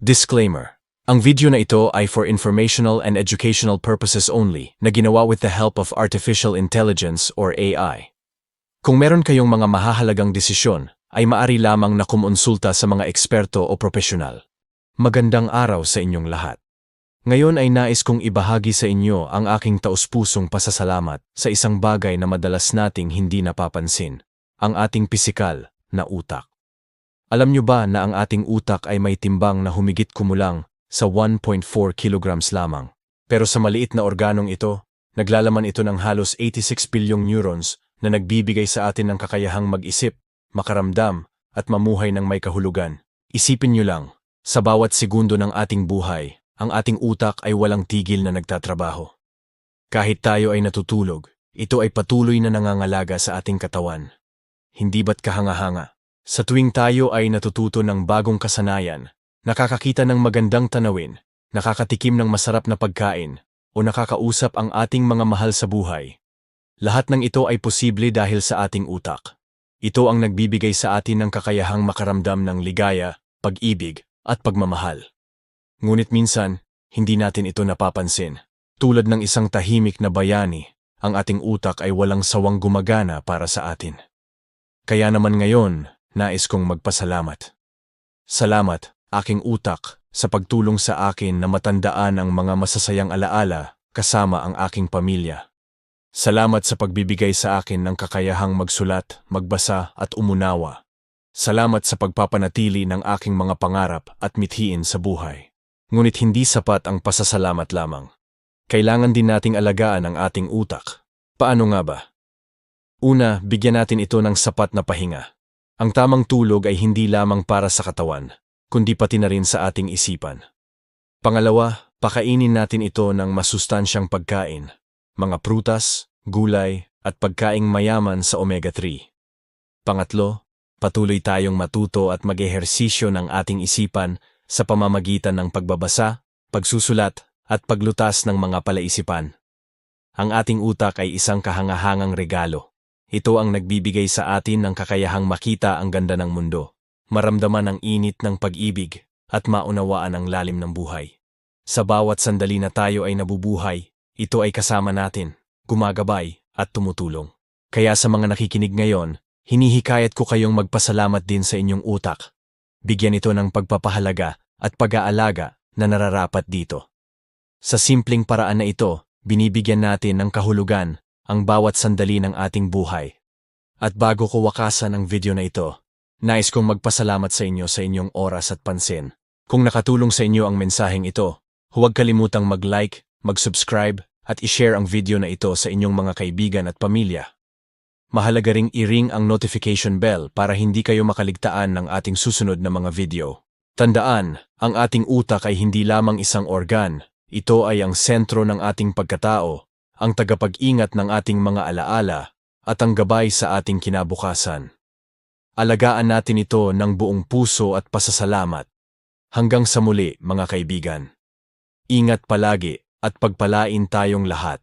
Disclaimer. Ang video na ito ay for informational and educational purposes only na ginawa with the help of artificial intelligence or AI. Kung meron kayong mga mahahalagang desisyon, ay maari lamang na kumonsulta sa mga eksperto o profesional. Magandang araw sa inyong lahat. Ngayon ay nais kong ibahagi sa inyo ang aking taus-pusong pasasalamat sa isang bagay na madalas nating hindi napapansin, ang ating pisikal na utak. Alam nyo ba na ang ating utak ay may timbang na humigit kumulang sa 1.4 kilograms lamang? Pero sa maliit na organong ito, naglalaman ito ng halos 86 bilyong neurons na nagbibigay sa atin ng kakayahang mag-isip, makaramdam, at mamuhay ng may kahulugan. Isipin nyo lang, sa bawat segundo ng ating buhay, ang ating utak ay walang tigil na nagtatrabaho. Kahit tayo ay natutulog, ito ay patuloy na nangangalaga sa ating katawan. Hindi ba't kahanga-hanga? Sa tuwing tayo ay natututo ng bagong kasanayan, nakakakita ng magandang tanawin, nakakatikim ng masarap na pagkain, o nakakausap ang ating mga mahal sa buhay, lahat ng ito ay posible dahil sa ating utak. Ito ang nagbibigay sa atin ng kakayahang makaramdam ng ligaya, pag-ibig, at pagmamahal. Ngunit minsan, hindi natin ito napapansin. Tulad ng isang tahimik na bayani, ang ating utak ay walang sawang gumagana para sa atin. Kaya naman ngayon, nais kong magpasalamat. Salamat, aking utak, sa pagtulong sa akin na matandaan ang mga masasayang alaala kasama ang aking pamilya. Salamat sa pagbibigay sa akin ng kakayahang magsulat, magbasa at umunawa. Salamat sa pagpapanatili ng aking mga pangarap at mithiin sa buhay. Ngunit hindi sapat ang pasasalamat lamang. Kailangan din nating alagaan ang ating utak. Paano nga ba? Una, bigyan natin ito ng sapat na pahinga. Ang tamang tulog ay hindi lamang para sa katawan, kundi pati na rin sa ating isipan. Pangalawa, pakainin natin ito ng masustansyang pagkain, mga prutas, gulay, at pagkaing mayaman sa omega-3. Pangatlo, patuloy tayong matuto at mag-ehersisyo ng ating isipan sa pamamagitan ng pagbabasa, pagsusulat, at paglutas ng mga palaisipan. Ang ating utak ay isang kahangahangang regalo. Ito ang nagbibigay sa atin ng kakayahang makita ang ganda ng mundo, maramdaman ang init ng pag-ibig, at maunawaan ang lalim ng buhay. Sa bawat sandali na tayo ay nabubuhay, ito ay kasama natin, gumagabay, at tumutulong. Kaya sa mga nakikinig ngayon, hinihikayat ko kayong magpasalamat din sa inyong utak. Bigyan ito ng pagpapahalaga at pag-aalaga na nararapat dito. Sa simpleng paraan na ito, binibigyan natin ng kahulugan ang bawat sandali ng ating buhay. At bago ko wakasan ang video na ito, nais kong magpasalamat sa inyo sa inyong oras at pansin. Kung nakatulong sa inyo ang mensaheng ito, huwag kalimutang mag-like, mag-subscribe, at i-share ang video na ito sa inyong mga kaibigan at pamilya. Mahalaga ring i-ring ang notification bell para hindi kayo makaligtaan ng ating susunod na mga video. Tandaan, ang ating utak ay hindi lamang isang organ, ito ay ang sentro ng ating pagkatao, ang tagapag-ingat ng ating mga alaala, at ang gabay sa ating kinabukasan. Alagaan natin ito ng buong puso at pasasalamat. Hanggang sa muli, mga kaibigan. Ingat palagi at pagpalain tayong lahat.